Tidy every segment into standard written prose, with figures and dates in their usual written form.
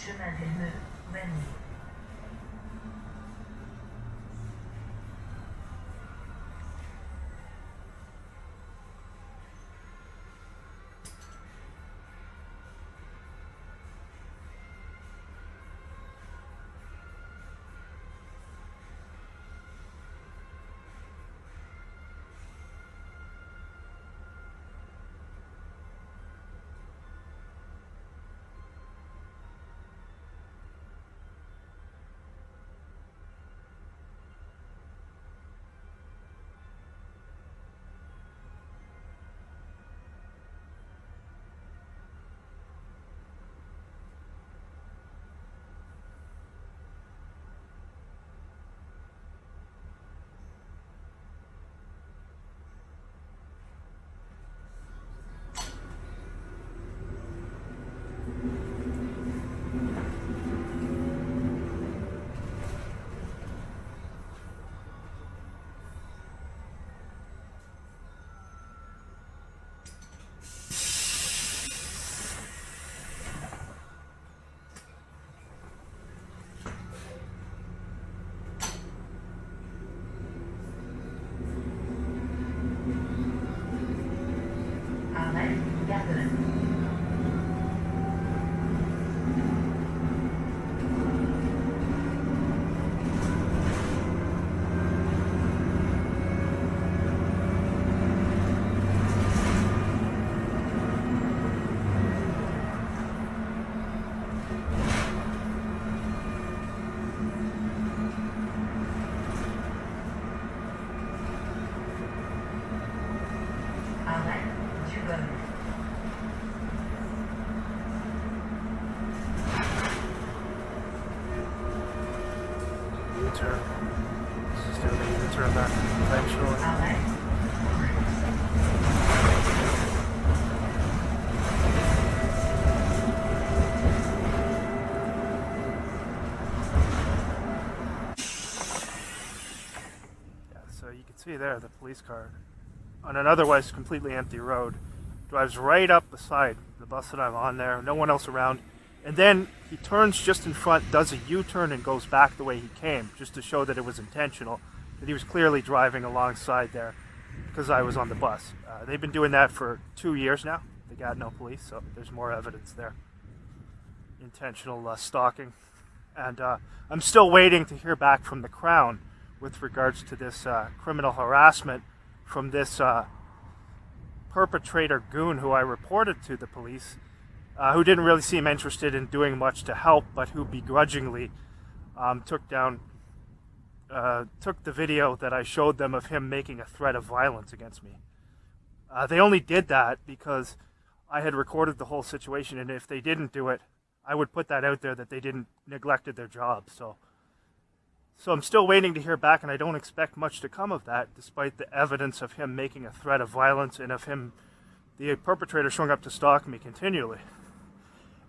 chemin des Nœuds, Venise. Arrête, Gatineau. Arrête, tu veux. U-turn. This is doing a U-turn back eventually. Arrête. Yeah, so you can see there the police car on an otherwise completely empty road drives right up beside the bus that I'm on there, no one else around, and then he turns just in front, does a U-turn and goes back the way he came, just to show that it was intentional, that he was clearly driving alongside there because I was on the bus. They've been doing that for 2 years now, the Gatineau police, so there's more evidence there. Intentional stalking. And I'm still waiting to hear back from the Crown with regards to this criminal harassment from this perpetrator goon who I reported to the police, who didn't really seem interested in doing much to help, but who begrudgingly took the video that I showed them of him making a threat of violence against me. They only did that because I had recorded the whole situation, and if they didn't do it, I would put that out there that they didn't neglected their job. So I'm still waiting to hear back, and I don't expect much to come of that, despite the evidence of him making a threat of violence and of him, the perpetrator, showing up to stalk me continually.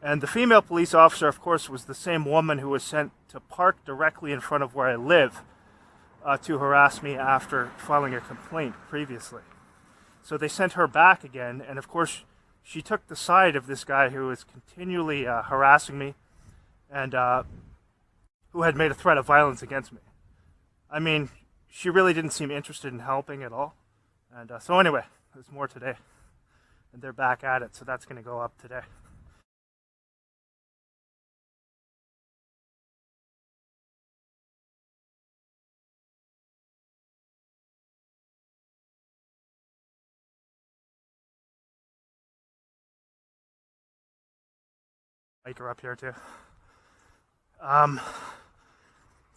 And the female police officer, of course, was the same woman who was sent to park directly in front of where I live to harass me after filing a complaint previously. So they sent her back again, and of course, she took the side of this guy who was continually harassing me and who had made a threat of violence against me. I mean, she really didn't seem interested in helping at all. And so anyway, there's more today. And they're back at it, so that's going to go up today. Make her up here too.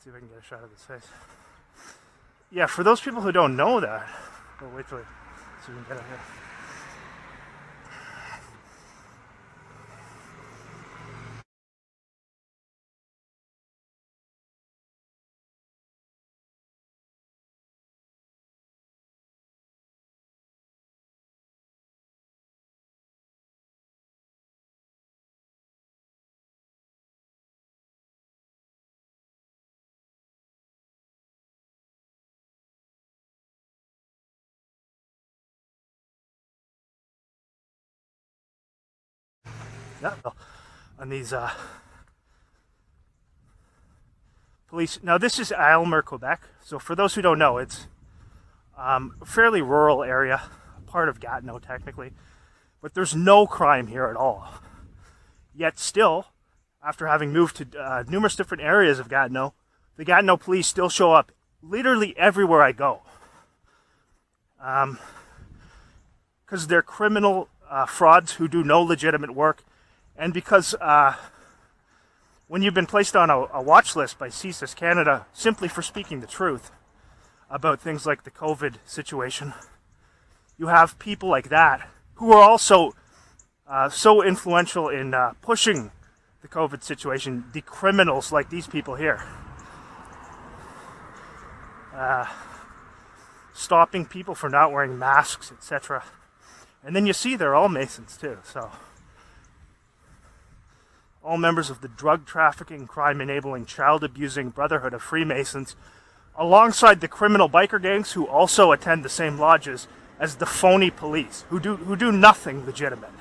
See if I can get a shot of his face. Yeah, for those people who don't know that, we'll wait till so we can get it here. Yeah, well, on these police. Now this is Aylmer, Quebec. So for those who don't know, it's a fairly rural area, part of Gatineau technically, but there's no crime here at all. Yet still, after having moved to numerous different areas of Gatineau, the Gatineau police still show up literally everywhere I go. Because they're criminal frauds who do no legitimate work, and because when you've been placed on a watch list by CSIS Canada simply for speaking the truth about things like the COVID situation, you have people like that who are also so influential in pushing the COVID situation, the criminals like these people here. Stopping people for not wearing masks, etc. And then you see they're all Masons too, so all members of the drug trafficking, crime enabling, child abusing Brotherhood of Freemasons, alongside the criminal biker gangs who also attend the same lodges as the phony police, who do nothing legitimate.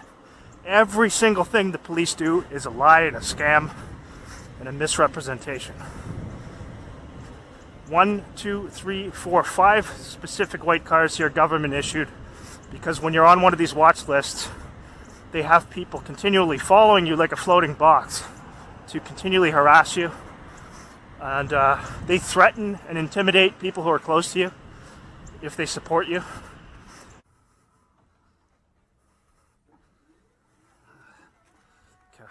Every single thing the police do is a lie and a scam and a misrepresentation. 1, 2, 3, 4, 5 specific white cars here, government issued, because when you're on one of these watch lists, they have people continually following you like a floating box to continually harass you, and they threaten and intimidate people who are close to you if they support you. Okay.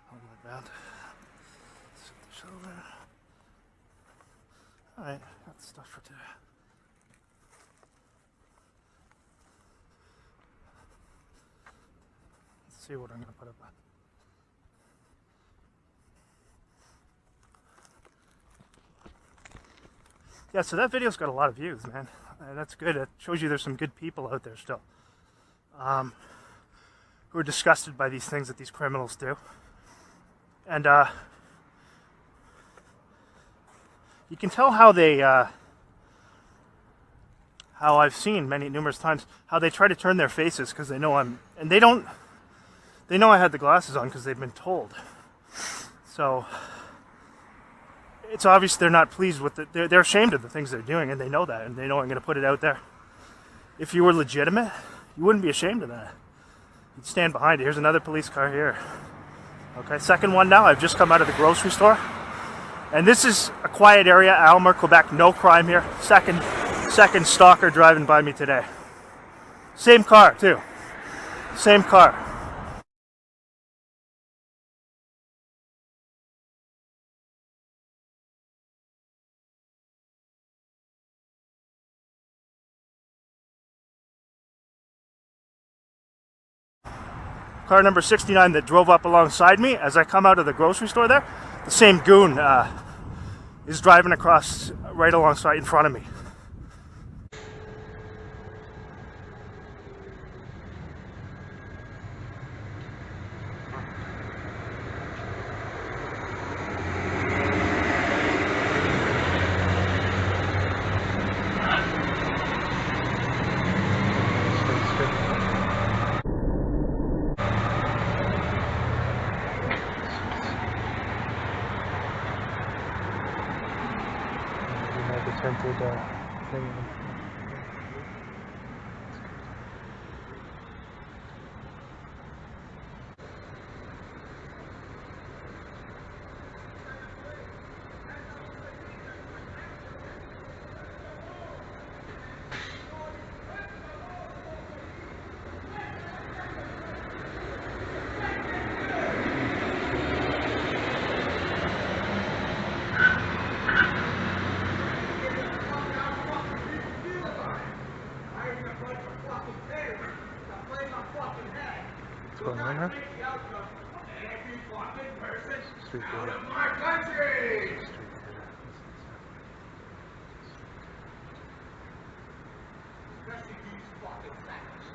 Hold my ground. Set the shoulder. Alright, that's stuff for today. Let's see what I'm going to put up on. Yeah, so that video's got a lot of views, man. That's good. It shows you there's some good people out there still who are disgusted by these things that these criminals do. And you can tell how they, how I've seen numerous times, how they try to turn their faces because they know I'm, and they know I had the glasses on because they've been told. So it's obvious they're not pleased with it. They're ashamed of the things they're doing, and they know that, and they know I'm going to put it out there. If you were legitimate, you wouldn't be ashamed of that. You'd stand behind it. Here's another police car here. Okay, second one now. I've just come out of the grocery store. And this is a quiet area, Aylmer, Quebec, no crime here. Second stalker driving by me today. Same car, too. Same car. Car number 69 that drove up alongside me as I come out of the grocery store there. The same goon is driving across right alongside in front of me. Attempted thing. What's going on here? Street out of my country! Especially these fucking facts.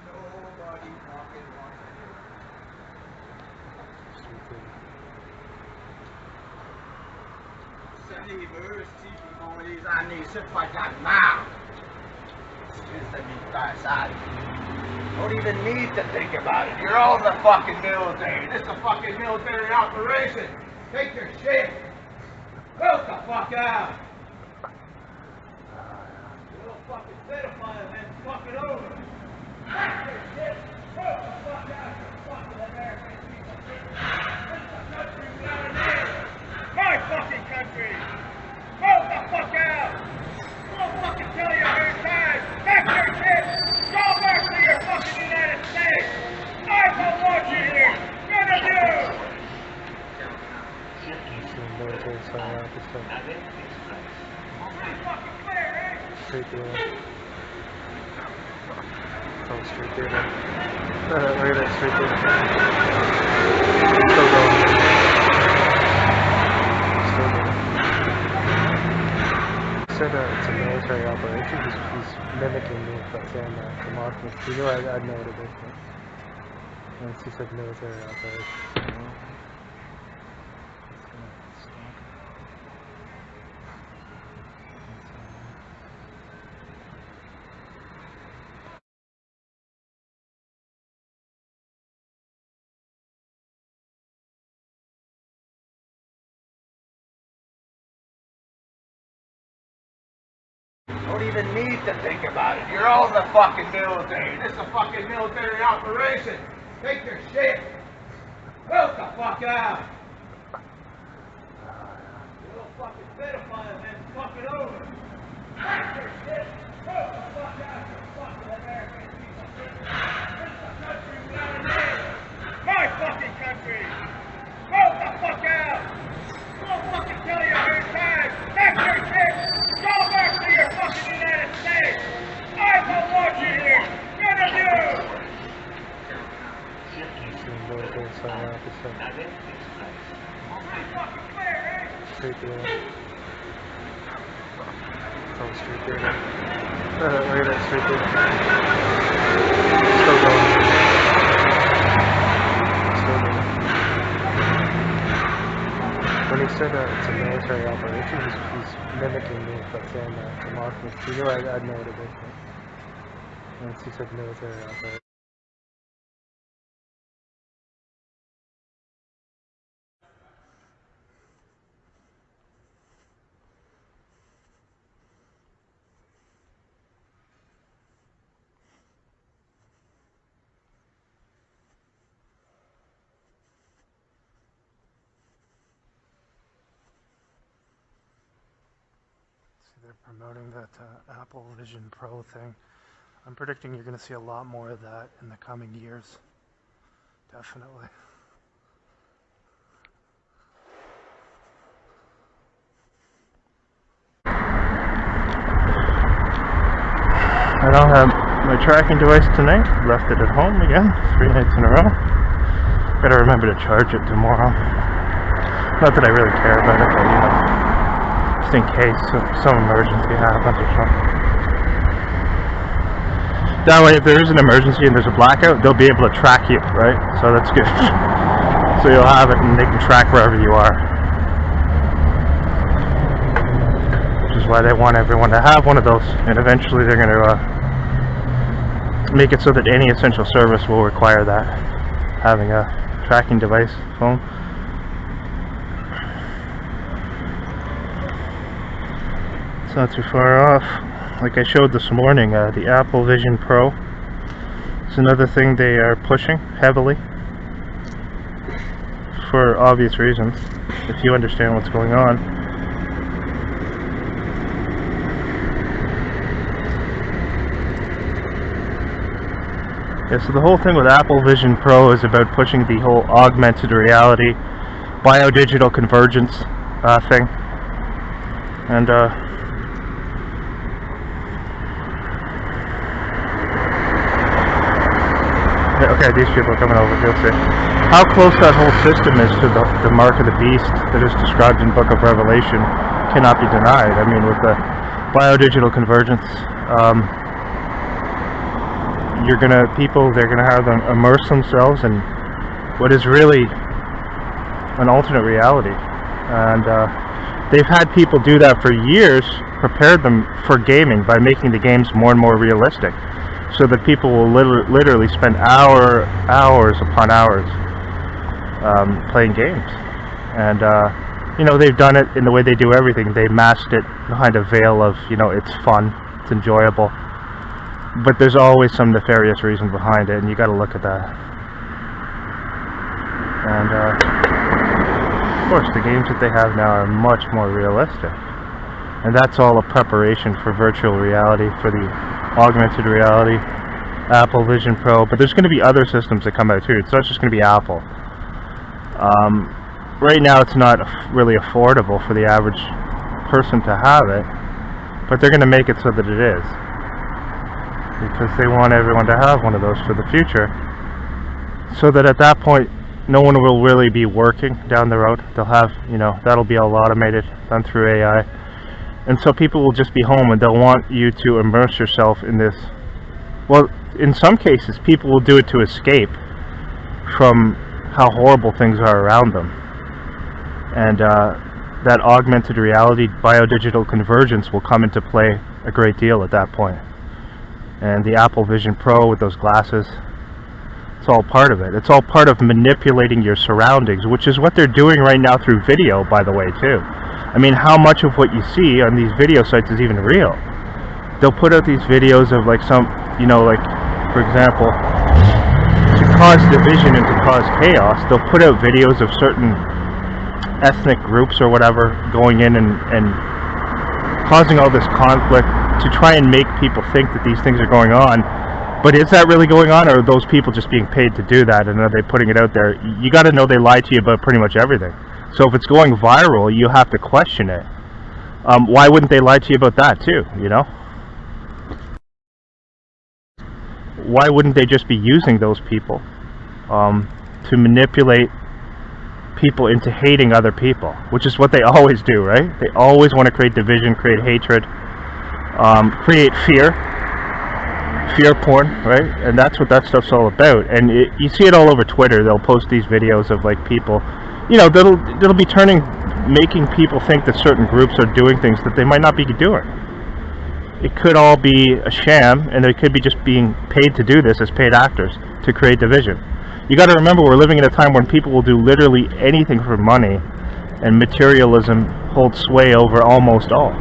Nobody fucking wants to hear it. Sending emergency before these I need stuff like that now. Don't even need to think about it. You're all in the fucking military. This is a fucking military operation. Take your shit. Move the fuck out. You little fucking pedophile, man. Fuck it over. Take your shit. Move the fuck out. You fucking American piece of shit. This is the country we are in. My fucking country. Move the fuck out. We'll fucking tell you a hundred times. Take your shit. Go back to your fucking United States. I don't want you here. None of you. Military sign out this stuff. Straight there. Oh, straight there. Look at that, straight there. Still going. Still going. He said it's a military operation. He's mimicking me by saying that to mock me. He knew I'd know what it is, but once he said military operation. Don't even need to think about it. You're all in the fucking military. This is a fucking military operation. Take your shit. Move the fuck out. You little fucking pedophile, man. Fuck it over. Take your shit. Move the fuck out. You fucking American piece of shit. This is the country we are in. My fucking country. Move the fuck out. We'll fucking tell you a hundred times. Take your shit. Go back to your fucking United States. I don't want you here. None of you. Military sign out this stuff. Straight there. Oh, straight there. Look at that, straight there. Still going. Still going. When he said it's a military operation, he's mimicking me by saying that to mock me. He knew I'd know what it is, but once he said military operation. They're promoting that Apple Vision Pro thing. I'm predicting you're going to see a lot more of that in the coming years. Definitely. I don't have my tracking device tonight. Left it at home again, 3 nights in a row. Gotta remember to charge it tomorrow. Not that I really care about it, but you know, just in case some emergency happens or something. That way, if there is an emergency and there's a blackout, they'll be able to track you, right? So that's good. So you'll have it and they can track wherever you are. Which is why they want everyone to have one of those. And eventually they're going to make it so that any essential service will require that. Having a tracking device phone. It's not too far off. Like I showed this morning, the Apple Vision Pro is another thing they are pushing heavily for obvious reasons, if you understand what's going on. Yeah, so the whole thing with Apple Vision Pro is about pushing the whole augmented reality, biodigital convergence thing. And okay, these people are coming over, you'll see. How close that whole system is to the mark of the beast that is described in the Book of Revelation cannot be denied. I mean, with the biodigital convergence, they're gonna have them immerse themselves in what is really an alternate reality. And they've had people do that for years, prepared them for gaming by making the games more and more realistic. So that people will literally spend hours upon hours playing games. And you know, they've done it in the way they do everything. They masked it behind a veil of, you know, it's fun, it's enjoyable, but there's always some nefarious reason behind it, and you got to look at that. And of course, the games that they have now are much more realistic, and that's all a preparation for virtual reality, for the augmented reality, Apple Vision Pro. But there's going to be other systems that come out too. It's not just going to be Apple. Right now it's not really affordable for the average person to have it, but they're going to make it so that it is, because they want everyone to have one of those for the future, so that at that point no one will really be working down the road. They'll have, you know, that'll be all automated, done through AI, and so people will just be home, and they'll want you to immerse yourself in this. Well, in some cases people will do it to escape from how horrible things are around them. And that augmented reality, biodigital convergence will come into play a great deal at that point. And the Apple Vision Pro with those glasses, it's all part of it. It's all part of manipulating your surroundings, which is what they're doing right now through video, by the way, too. I mean, how much of what you see on these video sites is even real? They'll put out these videos of like some, you know, like, for example, to cause division and to cause chaos, they'll put out videos of certain ethnic groups or whatever going in and causing all this conflict to try and make people think that these things are going on. But is that really going on, or are those people just being paid to do that, and are they putting it out there? You got to know they lie to you about pretty much everything. So if it's going viral, you have to question it. Why wouldn't they lie to you about that too, you know? Why wouldn't they just be using those people to manipulate people into hating other people, which is what they always do, right? They always want to create division, create hatred, create fear porn, right? And that's what that stuff's all about. And you see it all over Twitter. They'll post these videos of like people, you know, that'll be making people think that certain groups are doing things that they might not be doing. It could all be a sham, and they could be just being paid to do this as paid actors to create division. You got to remember, we're living in a time when people will do literally anything for money, and materialism holds sway over almost all.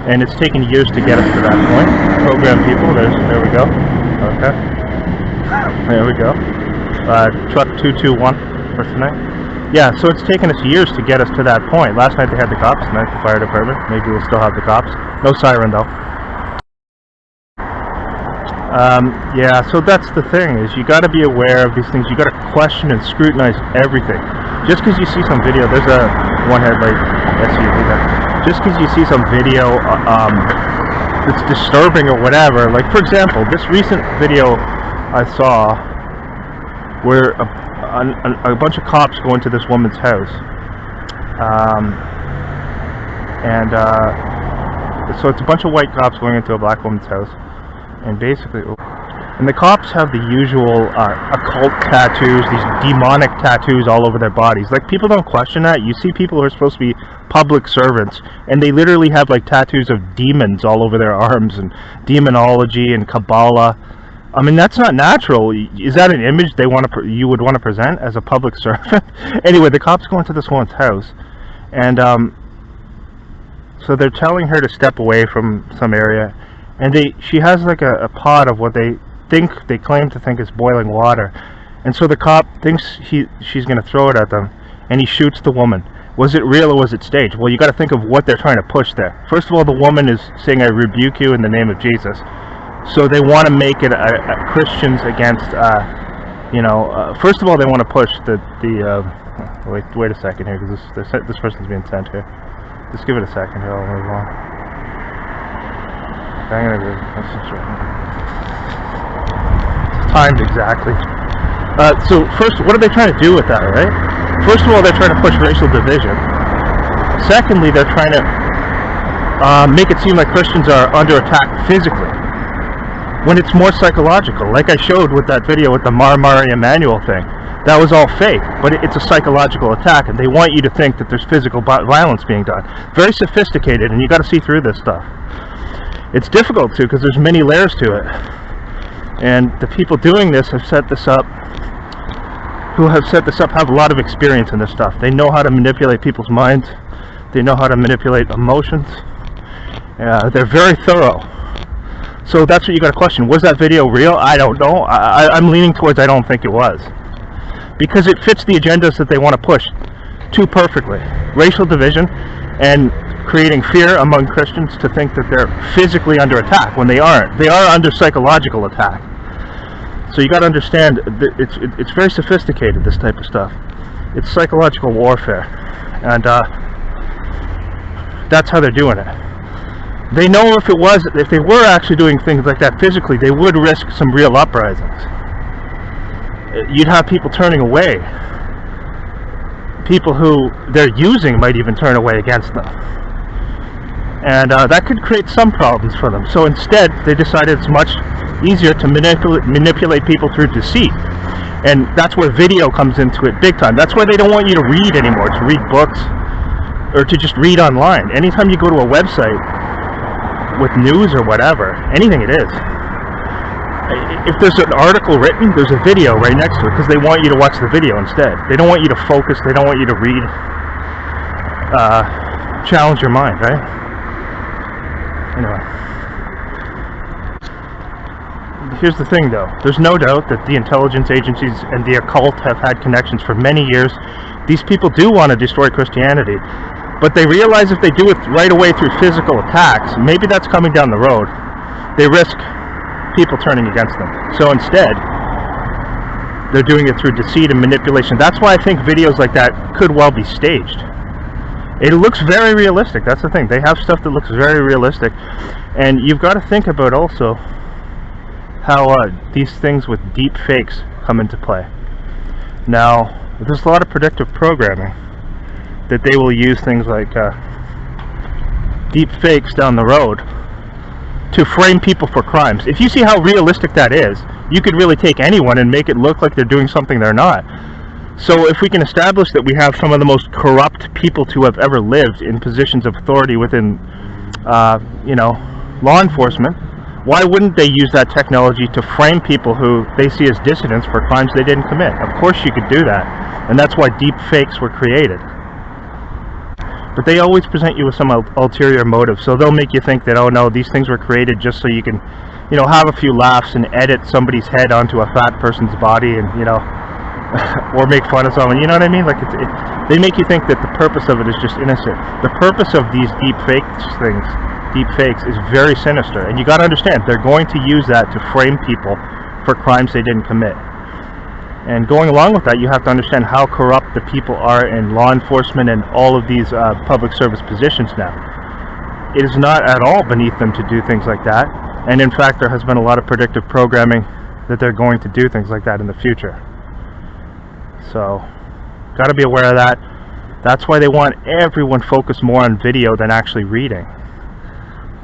And it's taken years to get us to that point. Program people, there we go. Okay. There we go. Truck 221 for tonight. Yeah, so it's taken us years to get us to that point. Last night they had the cops, tonight the fire department. Maybe we'll still have the cops. No siren though. Yeah, so that's the thing, is you got to be aware of these things. You got to question and scrutinize everything. Just because you see some video, there's a one headlight SUV there. Just because you see some video that's disturbing or whatever, like for example, this recent video I saw where a bunch of cops go into this woman's house, so it's a bunch of white cops going into a black woman's house, and basically, and the cops have the usual occult tattoos, these demonic tattoos all over their bodies. Like, people don't question that. You see people who are supposed to be public servants, and they literally have like tattoos of demons all over their arms, and demonology and Kabbalah. I mean, that's not natural. Is that an image you would want to present as a public servant? Anyway, the cops go into this woman's house, and so they're telling her to step away from some area, and she has like a pot of what they claim to think is boiling water, and so the cop thinks she's going to throw it at them, and he shoots the woman. Was it real or was it staged? Well, you got to think of what they're trying to push there. First of all, the woman is saying, "I rebuke you in the name of Jesus." So they want to make it Christians against, first of all, they want to push wait a second here, because this person's being sent here. Just give it a second here, I'll move on. I'm going to do this. Timed exactly. So first, what are they trying to do with that, right? First of all, they're trying to push racial division. Secondly, they're trying to make it seem like Christians are under attack physically, when it's more psychological. Like I showed with that video with the Mari Emanuel thing. That was all fake, but it's a psychological attack, and they want you to think that there's physical violence being done. Very sophisticated, and you got to see through this stuff. It's difficult to, because there's many layers to it. And the people doing this have set this up who have set this up have a lot of experience in this stuff. They know how to manipulate people's minds. They know how to manipulate emotions. They're very thorough. So that's what you got to question. Was that video real? I don't know. I'm leaning towards I don't think it was. Because it fits the agendas that they want to push too perfectly. Racial division and creating fear among Christians to think that they're physically under attack when they aren't. They are under psychological attack. So you got to understand that it's very sophisticated, this type of stuff. It's psychological warfare, and that's how they're doing it. They know if they were actually doing things like that physically, they would risk some real uprisings. You'd have people turning away. People who they're using might even turn away against them. And that could create some problems for them. So instead, they decided it's much easier to manipulate people through deceit. And that's where video comes into it big time. That's why they don't want you to read anymore, to read books, or to just read online. Anytime you go to a website with news or whatever, anything it is, if there's an article written, there's a video right next to it, because they want you to watch the video instead. They don't want you to focus, they don't want you to read, challenge your mind, right? Anyway. Here's the thing though, there's no doubt that the intelligence agencies and the occult have had connections for many years. These people do want to destroy Christianity, but they realize if they do it right away through physical attacks, maybe that's coming down the road. They risk people turning against them. So instead, they're doing it through deceit and manipulation. That's why I think videos like that could well be staged. It looks very realistic, that's the thing. They have stuff that looks very realistic. And you've got to think about also how these things with deep fakes come into play. Now, there's a lot of predictive programming that they will use things like deep fakes down the road to frame people for crimes. If you see how realistic that is, you could really take anyone and make it look like they're doing something they're not. So if we can establish that we have some of the most corrupt people to have ever lived in positions of authority within, law enforcement, why wouldn't they use that technology to frame people who they see as dissidents for crimes they didn't commit? Of course you could do that, and that's why deep fakes were created. But they always present you with some ulterior motive, so they'll make you think that, oh no, these things were created just so you can, have a few laughs and edit somebody's head onto a fat person's body and, or make fun of someone, you know what I mean? Like, they make you think that the purpose of it is just innocent. The purpose of these deep fakes is very sinister, and you got to understand, they're going to use that to frame people for crimes they didn't commit. And going along with that, you have to understand how corrupt the people are in law enforcement and all of these public service positions now. It is not at all beneath them to do things like that, and in fact there has been a lot of predictive programming that they're going to do things like that in the future. So, got to be aware of that. That's why they want everyone focused more on video than actually reading.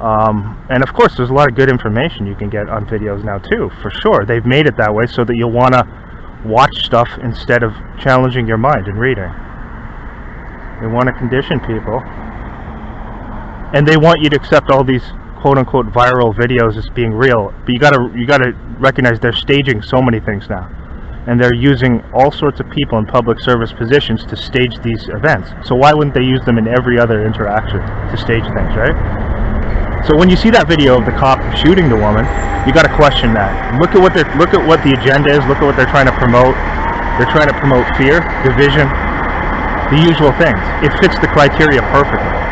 And of course there's a lot of good information you can get on videos now too, for sure. They've made it that way so that you'll want to watch stuff instead of challenging your mind and reading. They want to condition people, and they want you to accept all these quote-unquote viral videos as being real. But you gotta recognize they're staging so many things now, and they're using all sorts of people in public service positions to stage these events. So why wouldn't they use them in every other interaction to stage things, right? So when you see that video of the cop shooting the woman, you got to question that. Look at what the agenda is. Look at what they're trying to promote. They're trying to promote fear, division, the usual things. It fits the criteria perfectly.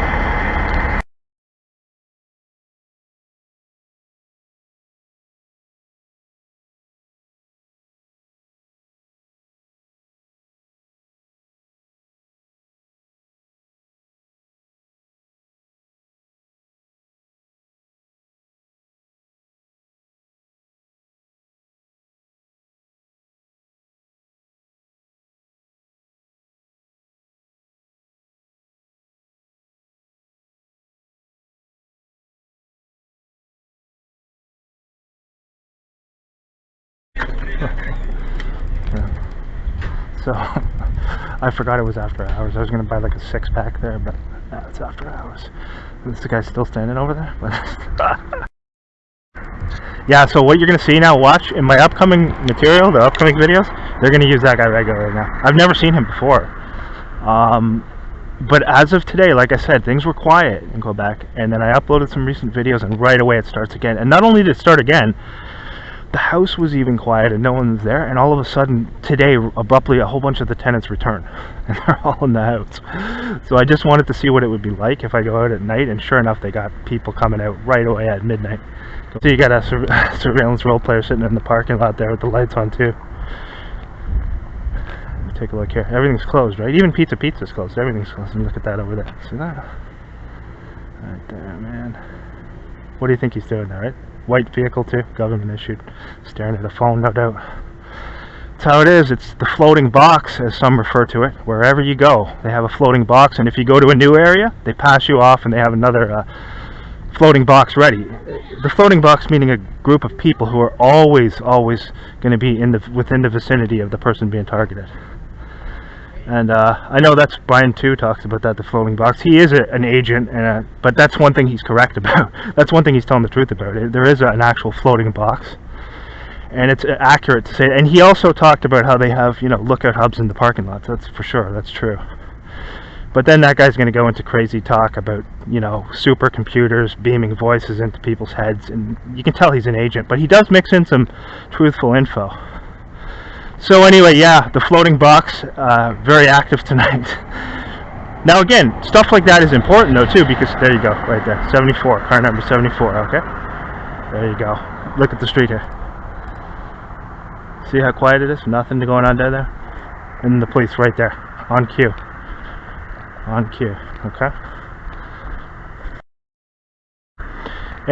So, I forgot it was after hours. I was going to buy like a 6-pack there, but it's after hours. This guy's still standing over there? Yeah, so what you're going to see now, watch in my upcoming material, the upcoming videos, They're going to use that guy regularly now. I've never seen him before. But as of today, like I said, things were quiet in Quebec, and then I uploaded some recent videos, and right away it starts again. And not only did it start again, the house was even quiet and no one's there, and all of a sudden today, abruptly, a whole bunch of the tenants return, and they're all in the house. So I just wanted to see what it would be like if I go out at night, and sure enough, they got people coming out right away at midnight. So you got a surveillance role player sitting in the parking lot there with the lights on too. Take a look here. Everything's closed, right? Even Pizza's closed. Everything's closed. And look at that over there. See that? Right there, man. What do you think he's doing there, right? White vehicle too. Government issued. Staring at a phone, no doubt. That's how it is. It's the floating box, as some refer to it. Wherever you go, they have a floating box. And if you go to a new area, they pass you off and they have another floating box ready. The floating box meaning a group of people who are always going to be within the vicinity of the person being targeted. And I know that's Brian too talks about that, the floating box. He is an agent, but that's one thing he's correct about. That's one thing he's telling the truth about. There is an actual floating box, and it's accurate to say. And he also talked about how they have, lookout hubs in the parking lots. That's for sure. That's true. But then that guy's going to go into crazy talk about, supercomputers beaming voices into people's heads, and you can tell he's an agent. But he does mix in some truthful info. So anyway, yeah, the floating box, very active tonight. Now again, stuff like that is important though too, because there you go, right there, 74, car number 74, okay? There you go. Look at the street here. See how quiet it is? Nothing going on down there? And the police right there, on cue. On cue, okay?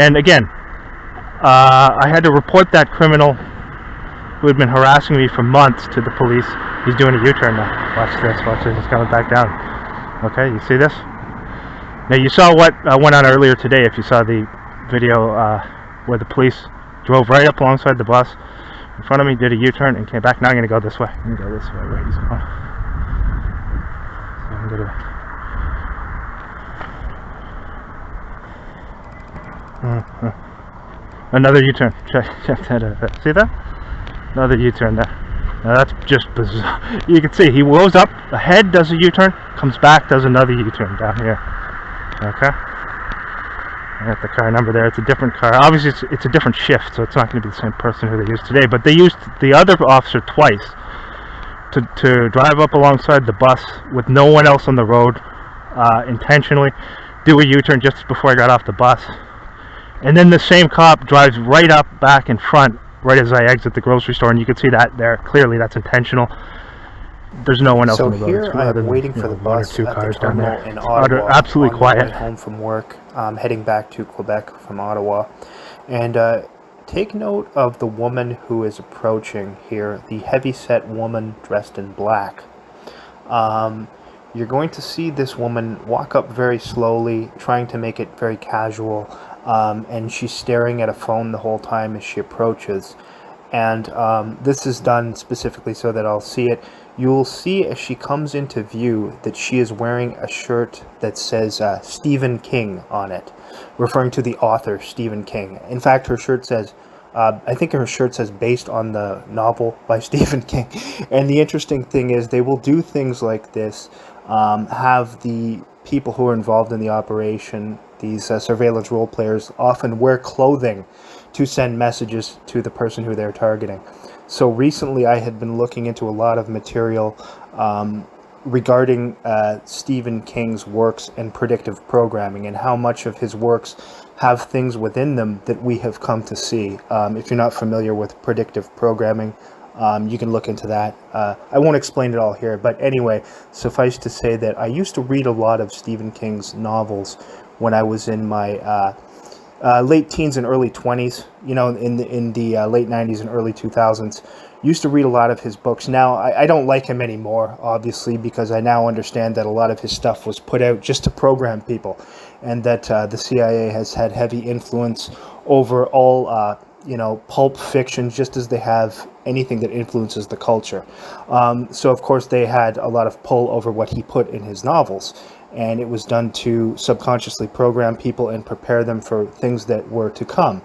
And again, I had to report that criminal who had been harassing me for months to the police. He's doing a U-turn now. Watch this, he's coming back down. Okay, you see this? Now you saw what went on earlier today, if you saw the video where the police drove right up alongside the bus in front of me, did a U-turn and came back. Now I'm going to go this way. I'm going to go this way where he's going. So I'm going to... Another U-turn. Check that out. See that? Another U-turn there. Now that's just bizarre. You can see he goes up ahead, does a U-turn, comes back, does another U-turn down here. Okay. I got the car number there. It's a different car. Obviously, it's a different shift, so it's not going to be the same person who they used today. But they used the other officer twice to drive up alongside the bus with no one else on the road, intentionally do a U-turn just before I got off the bus, and then the same cop drives right up back in front right as I exit the grocery store, and you can see that there clearly. That's intentional. There's no one else on the road. So here I am waiting for the bus two at cars the down terminal there. in Ottawa. Absolutely on my quiet. way home from work, heading back to Quebec from Ottawa, and take note of the woman who is approaching here. The heavy-set woman dressed in black. You're going to see this woman walk up very slowly, trying to make it very casual. And she's staring at a phone the whole time as she approaches, and this is done specifically so that I'll see it. You'll see as she comes into view that she is wearing a shirt that says Stephen King on it, referring to the author Stephen King. In fact, her shirt says, I think her shirt says based on the novel by Stephen King. And the interesting thing is they will do things like this, have the people who are involved in the operation, these surveillance role players, often wear clothing to send messages to the person who they're targeting. So recently I had been looking into a lot of material regarding Stephen King's works and predictive programming, and how much of his works have things within them that we have come to see. If you're not familiar with predictive programming, you can look into that. I won't explain it all here, but anyway, suffice to say that I used to read a lot of Stephen King's novels when I was in my late teens and early 20s, in the late 90s and early 2000s. Used to read a lot of his books. Now, I don't like him anymore, obviously, because I now understand that a lot of his stuff was put out just to program people, and that the CIA has had heavy influence over all pulp fiction, just as they have anything that influences the culture. So, of course, they had a lot of pull over what he put in his novels, and it was done to subconsciously program people and prepare them for things that were to come.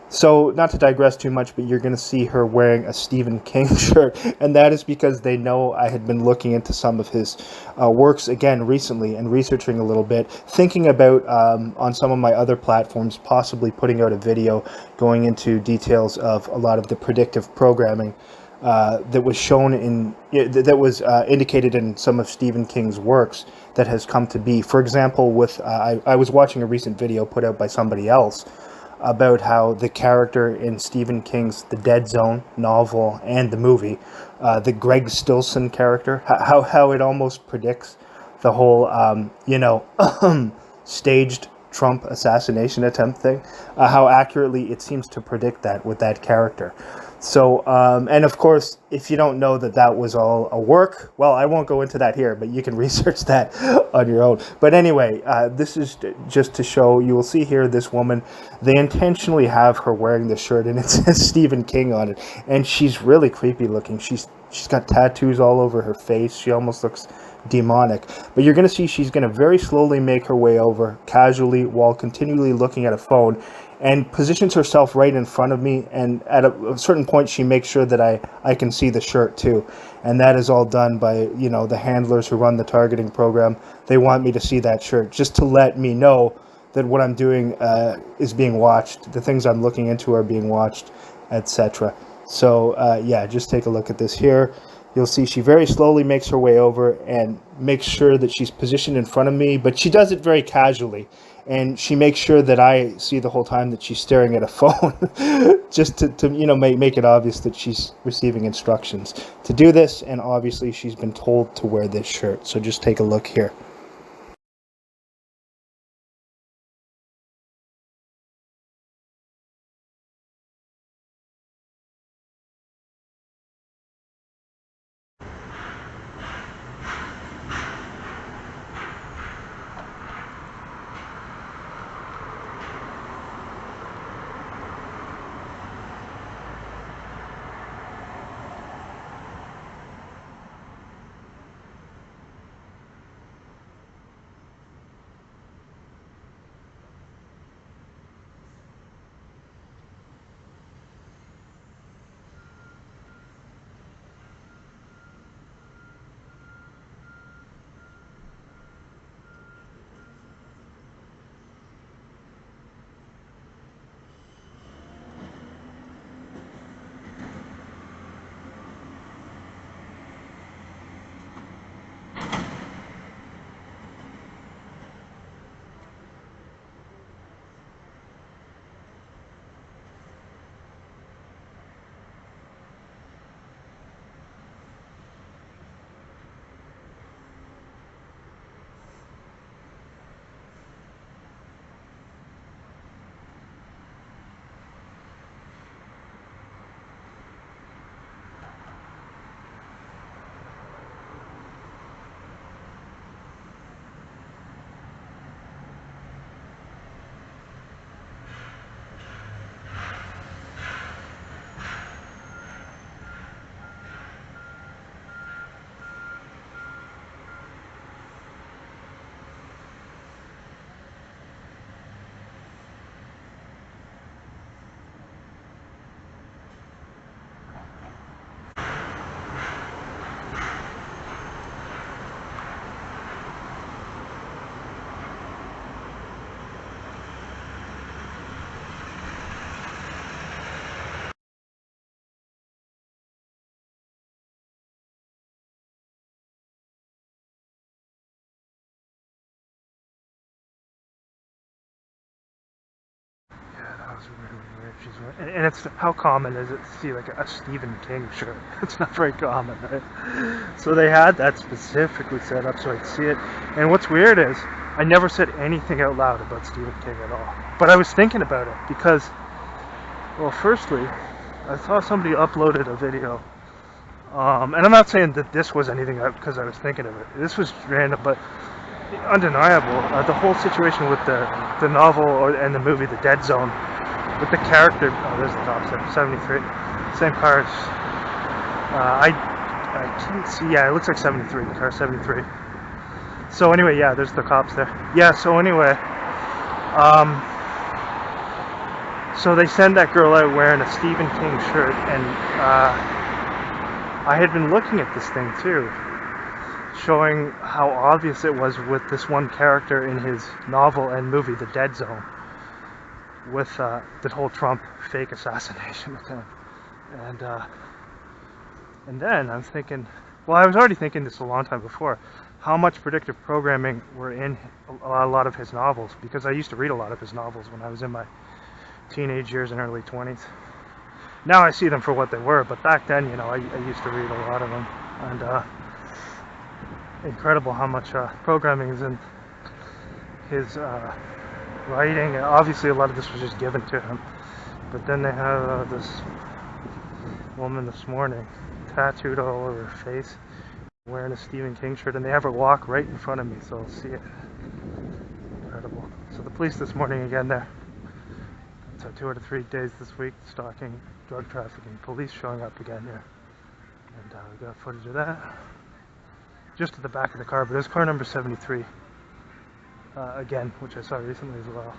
So, not to digress too much, but you're going to see her wearing a Stephen King shirt, and that is because they know I had been looking into some of his works again recently and researching a little bit, thinking about on some of my other platforms possibly putting out a video going into details of a lot of the predictive programming that was shown that was indicated in some of Stephen King's works that has come to be. For example, with I was watching a recent video put out by somebody else about how the character in Stephen King's The Dead Zone novel and the movie, the Greg Stilson character, how it almost predicts the whole, staged Trump assassination attempt thing, how accurately it seems to predict that with that character. So, and of course, if you don't know that that was all a work, well, I won't go into that here, but you can research that on your own. But anyway, this is just to show, you will see here this woman, they intentionally have her wearing this shirt and it says Stephen King on it. And she's really creepy looking. She's got tattoos all over her face. She almost looks demonic. But you're going to see she's going to very slowly make her way over casually while continually looking at a phone, and positions herself right in front of me, and at a certain point she makes sure that I can see the shirt too. And that is all done by, the handlers who run the targeting program. They want me to see that shirt just to let me know that what I'm doing is being watched, the things I'm looking into are being watched, etc. So yeah, just take a look at this here. You'll see she very slowly makes her way over and makes sure that she's positioned in front of me, but she does it very casually. And she makes sure that I see the whole time that she's staring at a phone, just to make it obvious that she's receiving instructions to do this. And obviously she's been told to wear this shirt. So just take a look here. That was really weird. And it's, how common is it to see like a Stephen King shirt? It's not very common, right? So they had that specifically set up so I'd see it. And what's weird is I never said anything out loud about Stephen King at all. But I was thinking about it because, well, firstly, I saw somebody uploaded a video. And I'm not saying that this was anything because I was thinking of it. This was random, but undeniable. The whole situation with the novel and the movie, The Dead Zone, with the character. Oh, there's the cops there. 73. Same cars. I can't see. Yeah, it looks like 73. The car 73. So anyway, yeah, there's the cops there. Yeah. So anyway, So they send that girl out wearing a Stephen King shirt, and I had been looking at this thing too, showing how obvious it was with this one character in his novel and movie, The Dead Zone, with the whole Trump fake assassination attempt. And then I'm thinking, well, I was already thinking this a long time before, how much predictive programming were in a lot of his novels, because I used to read a lot of his novels when I was in my teenage years and early 20s. Now I see them for what they were, but back then, you know, I used to read a lot of them, and incredible how much programming is in his writing. Obviously, a lot of this was just given to him, but then they have this woman this morning, tattooed all over her face, wearing a Stephen King shirt, and they have her walk right in front of me, so I'll see it. Incredible. So the police this morning again there. So 2 out of 3 days this week, stalking, drug trafficking, police showing up again here. And we got footage of that. Just at the back of the car, but it's car number 73. Again, which I saw recently as well.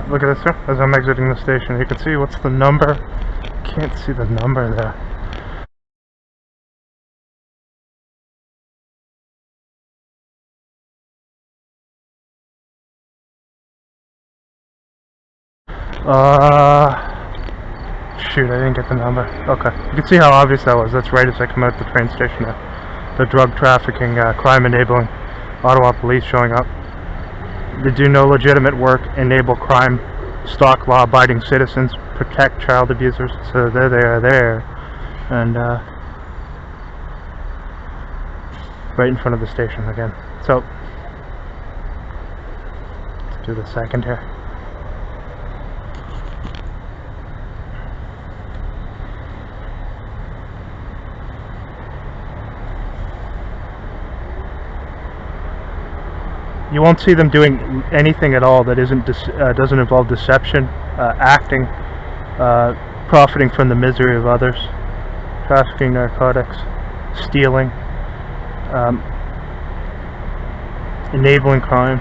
Look at this here, as I'm exiting the station. You can see what's the number. Can't see the number there. Shoot, I didn't get the number. Okay, you can see how obvious that was. That's right as I come out the train station there. The drug trafficking, crime enabling Ottawa police showing up. They do no legitimate work, enable crime, stalk law-abiding citizens, protect child abusers. So there they are there, and right in front of the station again. So let's do the second here. You won't see them doing anything at all that doesn't involve deception, acting, profiting from the misery of others, trafficking narcotics, stealing, enabling crime.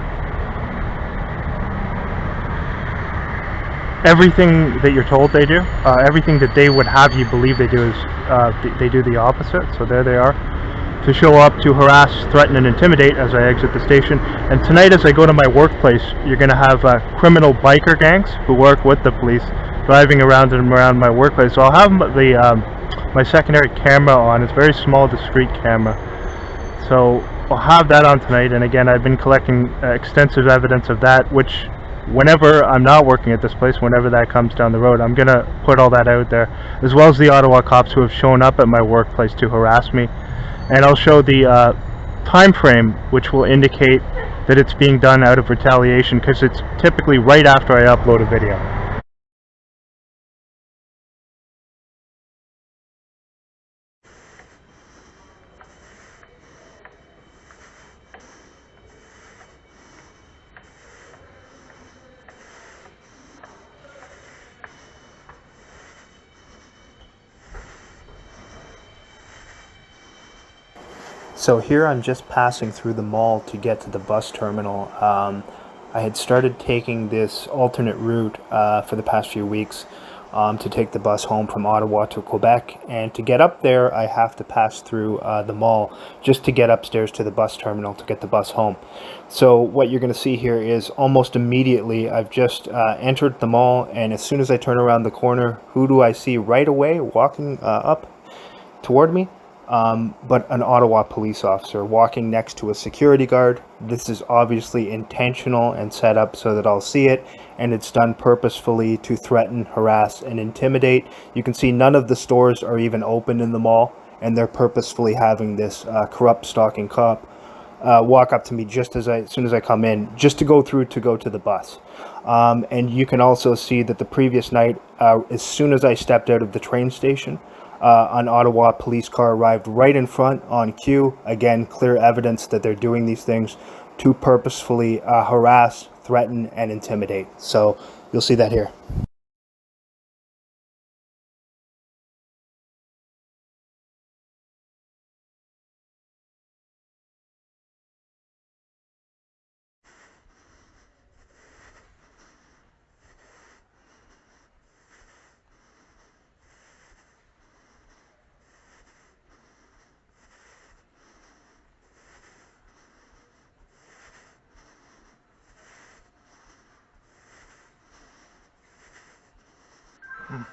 Everything that you're told they do, everything that they would have you believe they do, is they do the opposite. So there they are, to show up, to harass, threaten, and intimidate as I exit the station. And tonight, as I go to my workplace, you're going to have criminal biker gangs who work with the police driving around and around my workplace. So I'll have my secondary camera on. It's a very small, discreet camera. So I'll have that on tonight. And again, I've been collecting extensive evidence of that, which whenever I'm not working at this place, whenever that comes down the road, I'm going to put all that out there, as well as the Ottawa cops who have shown up at my workplace to harass me. And I'll show the time frame, which will indicate that it's being done out of retaliation, because it's typically right after I upload a video. So here I'm just passing through the mall to get to the bus terminal. I had started taking this alternate route for the past few weeks to take the bus home from Ottawa to Quebec, and to get up there I have to pass through the mall just to get upstairs to the bus terminal to get the bus home. So what you're going to see here is almost immediately I've just entered the mall, and as soon as I turn around the corner, who do I see right away walking up toward me? But an Ottawa police officer walking next to a security guard. This is obviously intentional and set up so that I'll see it, and it's done purposefully to threaten, harass, and intimidate. You can see none of the stores are even open in the mall, and they're purposefully having this corrupt stalking cop walk up to me just as soon as I come in, just to go through to go to the bus. And you can also see that the previous night, as soon as I stepped out of the train station, an Ottawa police car arrived right in front on cue. Again, clear evidence that they're doing these things to purposefully harass, threaten, and intimidate. So you'll see that here.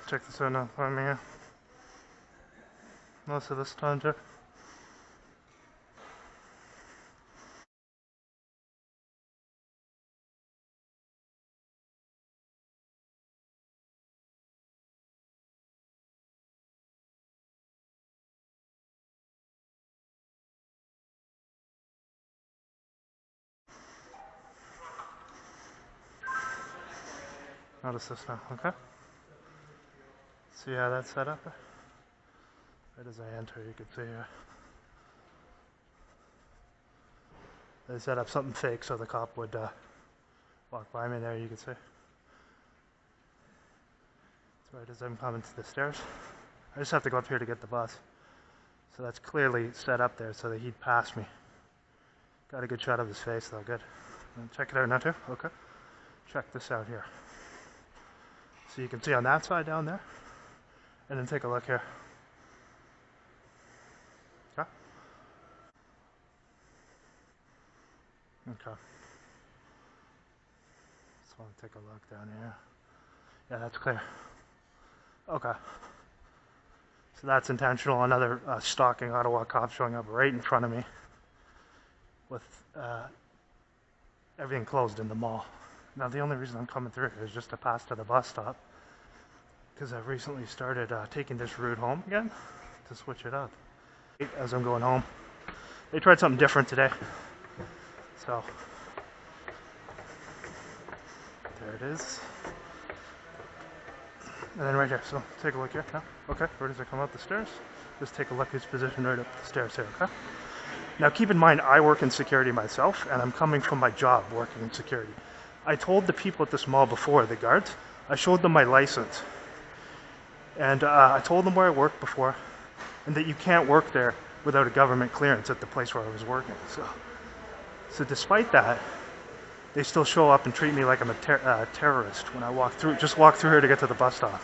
Check this out now for me here. Most of this time, Jeff. Notice this now, okay? See how that's set up? Right as I enter, you can see here. They set up something fake so the cop would walk by me there, you can see. So right as I'm coming to the stairs, I just have to go up here to get the bus. So that's clearly set up there so that he'd pass me. Got a good shot of his face though, good. And check it out now too, okay? Check this out here. So you can see on that side down there, and then take a look here. Okay? Okay. Just want to take a look down here. Yeah, that's clear. Okay. So that's intentional. Another stalking Ottawa cop showing up right in front of me with everything closed in the mall. Now the only reason I'm coming through here is just to pass to the bus stop, because I've recently started taking this route home again to switch it up. As I'm going home, they tried something different today. So there it is. And then right here, so take a look here. Yeah. Okay, right as I come up the stairs, just take a look who's positioned right up the stairs here, okay? Now keep in mind, I work in security myself, and I'm coming from my job working in security. I told the people at this mall before, the guards, I showed them my license. And I told them where I worked before, and that you can't work there without a government clearance at the place where I was working. So despite that, they still show up and treat me like I'm a terrorist when I walk through here to get to the bus stop.